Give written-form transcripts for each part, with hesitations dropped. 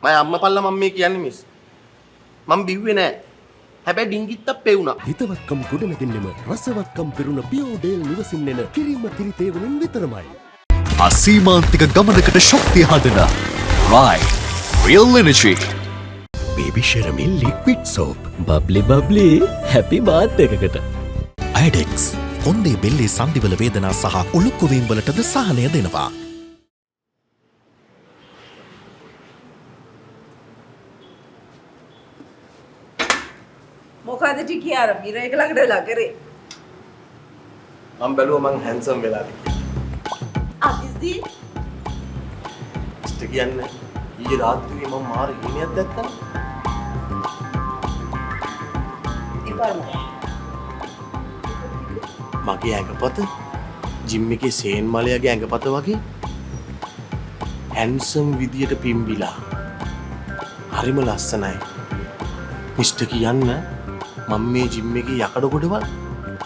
මම අම්මා පල්ලා මම මේ කියන්නේ මිස්. මම බිව්වේ නෑ. හැබැයි ඩිංගිත්තක් පෙවුනා. හිතවත්කම් ගොඩනැගෙන්නෙම රසවත්කම් පිරුණ පියෝඩේල් නිවසින් එන කිරීම කිරිතේවලින් විතරමයි. අසීමාන්තික ගමනකට ශක්තිය හදන Ride Real Energy Baby Shermil Liquid Soap. බබ්ලි හැපි බාත් එකකට. Idex කොන්දේ බෙල්ලේ සන්ධිවල වේදනා සහ උළුක්කුවීම් වලටද සහනය දෙනවා. මොකද ටිකී අර මිර එක ළඟට වෙලා කරේ මම බැලුවා මං හැන්සම් වෙලාද කියලා. අදිසි ඉස්ට කියන්නේ ඊයේ රාත්‍රියේ මම මාර හීනයක් දැක්කා. මගේ ඇඟපත ජිම් එකේ සේන් මලයාගේ ඇඟපත වගේ හැන්සම් විදියට පිම්බිලා හරිම ලස්සනයි. මිස්ටර් කියන්න මම මේ ජිම් එකේ යකඩ ගොඩවල්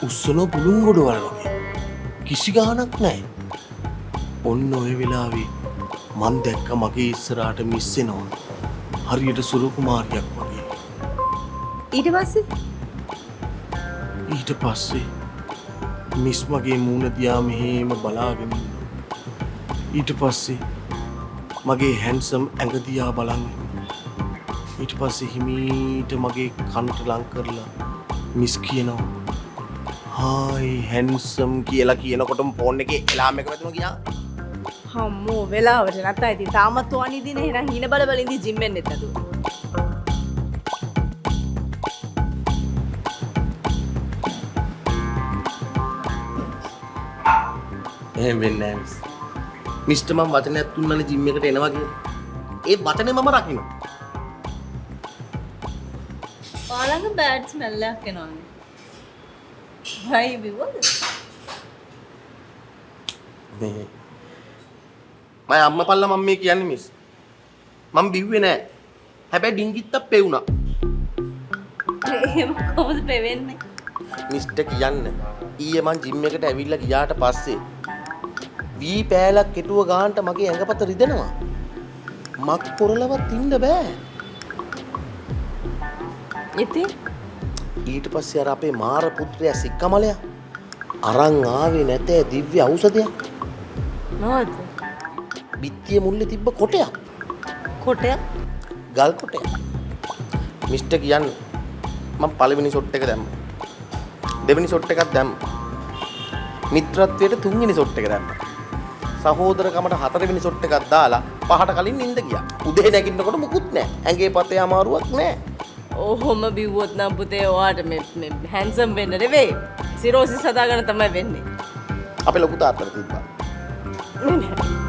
උස්සන පුළුන් ගොඩවල් වගේ කිසි ගාණක් නැහැ. ඔන්න ඔය වෙලාවේ මං දැක්ක මගේ ඉස්සරහට මිස් වෙනවා. හරියට සුරු කුමාරියක් වගේ. ඊට පස්සේ මිස් මගේ මූණ දිහා මෙහෙම බලාගෙන ඉන්නවා. ඊට පස්සේ මගේ හැන්සම් ඇඟ දිහා බලන් ඊට පස්සේ හිමීට මගේ කනට ලං කරලා මිස් කියනවා හායි හැන්සම් කියලා කියනකොටම ෆෝන් එකේ එලාම් එක වැදුණා ගියා. හම්මෝ වෙලාවට නැත්නම් ඉතින් තාමත් ඕනි දින එහෙනම් හින බල බල ඉඳි ජිම් එන්නෙත් නේද? එහෙම වෙන්නේ නැහැ මිස්. මිස්ටර් මම වචනයක් තුන්නනේ ජිම් එකට එනවා කියලා. ඒ වචනේ මම රකින්නවා. ඔයාලගේ බෑඩ් ස්මෙල් එකක් එනවනේ. හයි බිව්වද? මේ මම අම්මා පල්ලා මම මේ කියන්නේ මිස්. මම බිව්වේ නෑ. හැබැයි ඩිංගිත්තක් පෙවුනා. එහෙම කොහොමද පෙවෙන්නේ? මිස්ටර් කියන්න ඊයේ මං ජිම් එකට ඇවිල්ලා ගියාට පස්සේ වී පෑලක් කෙටුව ගානට මගේ ඇඟපත රිදෙනවා. මක් පොරලවත් ඉන්න බෑ. ඉතින් ඊට පස්සේ අර අපේ මාර පුත්‍රයා සික්කමලයා අරන් ආවේ නැතේ දිව්‍ය ඖෂධයක්. මොකද? බිත්තිය මුල්ලේ තිබ්බ කොටයක්. කොටයක්? ගල් කොටයක්. මිස්ටර් කියන්න මම පළවෙනි ෂොට් එක දැම්මා. දෙවෙනි ෂොට් එකක් දැම්මා. මිත්‍රත්වයට තුන්වෙනි ෂොට් එක දැම්මා. සහෝදරකමට හතරවෙනි ෂොට් එකක් දාලා පහට කලින් නිින්ද ගියා. උදේ නැගිටිනකොට මුකුත් නැහැ. ඇඟේ පතේ අමාරුවක් නැහැ. ඔහොම බිව්වොත් නම් පුතේ ඔයාට මේ හැන්සම් වෙන්න නෙවෙයි. සිරෝසිස් හදාගන්න තමයි වෙන්නේ. අපේ ලොකු තාත්තලා තිබ්බා. නෑ.